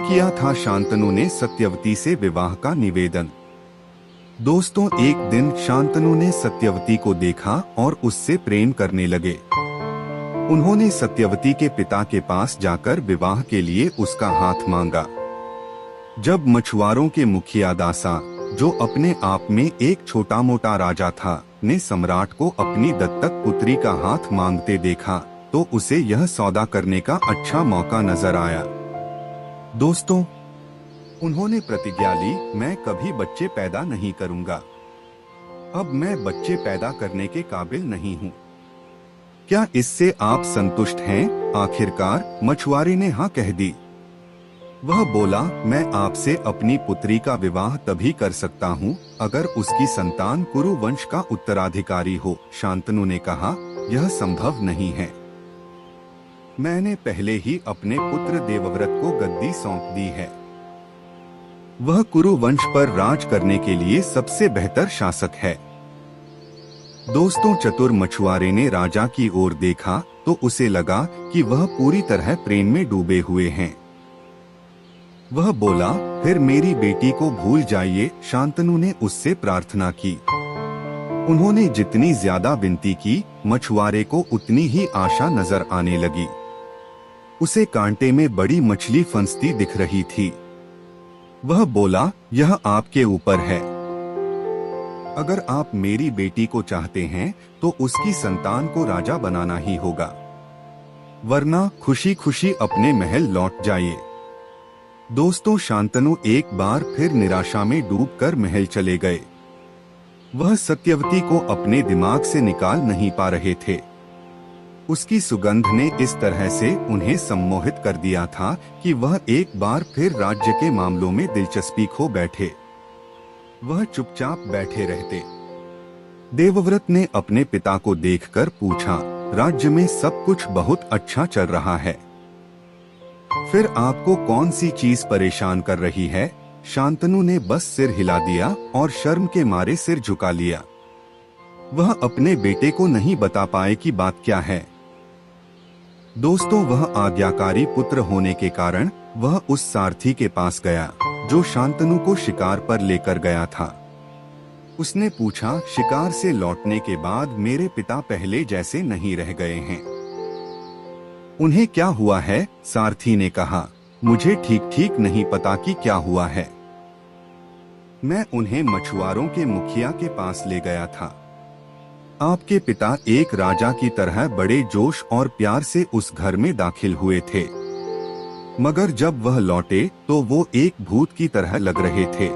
किया था शांतनु ने सत्यवती से विवाह का निवेदन। दोस्तों, एक दिन शांतनु ने सत्यवती को देखा और उससे प्रेम करने लगे। उन्होंने सत्यवती के पिता के पास जाकर विवाह के लिए उसका हाथ मांगा। जब मछुआरों के मुखिया दासा, जो अपने आप में एक छोटा मोटा राजा था, ने सम्राट को अपनी दत्तक पुत्री का हाथ मांगते देखा तो उसे यह सौदा करने का अच्छा मौका नजर आया। दोस्तों, उन्होंने प्रतिज्ञा ली, मैं कभी बच्चे पैदा नहीं करूंगा। अब मैं बच्चे पैदा करने के काबिल नहीं हूँ। क्या इससे आप संतुष्ट हैं? आखिरकार मछुआरे ने हाँ कह दी। वह बोला, मैं आपसे अपनी पुत्री का विवाह तभी कर सकता हूँ अगर उसकी संतान कुरु वंश का उत्तराधिकारी हो। शांतनु ने कहा, यह संभव नहीं है। मैंने पहले ही अपने पुत्र देवव्रत को गद्दी सौंप दी है। वह कुरु वंश पर राज करने के लिए सबसे बेहतर शासक है। दोस्तों, चतुर मछुआरे ने राजा की ओर देखा तो उसे लगा कि वह पूरी तरह प्रेम में डूबे हुए हैं। वह बोला, फिर मेरी बेटी को भूल जाइए। शांतनु ने उससे प्रार्थना की। उन्होंने जितनी ज्यादा विनती की, मछुआरे को उतनी ही आशा नजर आने लगी। उसे कांटे में बड़ी मछली फंसती दिख रही थी। वह बोला, यह आपके ऊपर है। अगर आप मेरी बेटी को चाहते हैं तो उसकी संतान को राजा बनाना ही होगा, वरना खुशी खुशी अपने महल लौट जाइए। दोस्तों, शांतनु एक बार फिर निराशा में डूबकर महल चले गए। वह सत्यवती को अपने दिमाग से निकाल नहीं पा रहे थे। उसकी सुगंध ने इस तरह से उन्हें सम्मोहित कर दिया था कि वह एक बार फिर राज्य के मामलों में दिलचस्पी खो बैठे। वह चुपचाप बैठे रहते। देवव्रत ने अपने पिता को देखकर पूछा, राज्य में सब कुछ बहुत अच्छा चल रहा है, फिर आपको कौन सी चीज परेशान कर रही है? शांतनु ने बस सिर हिला दिया और शर्म के मारे सिर झुका लिया। वह अपने बेटे को नहीं बता पाए कि बात क्या है। दोस्तों, वह आज्ञाकारी पुत्र होने के कारण वह उस सारथी के पास गया जो शांतनु को शिकार पर लेकर गया था। उसने पूछा, शिकार से लौटने के बाद मेरे पिता पहले जैसे नहीं रह गए हैं, उन्हें क्या हुआ है? सारथी ने कहा, मुझे ठीक ठीक नहीं पता कि क्या हुआ है। मैं उन्हें मछुआरों के मुखिया के पास ले गया था। आपके पिता एक राजा की तरह बड़े जोश और प्यार से उस घर में दाखिल हुए थे, मगर जब वह लौटे तो वो एक भूत की तरह लग रहे थे।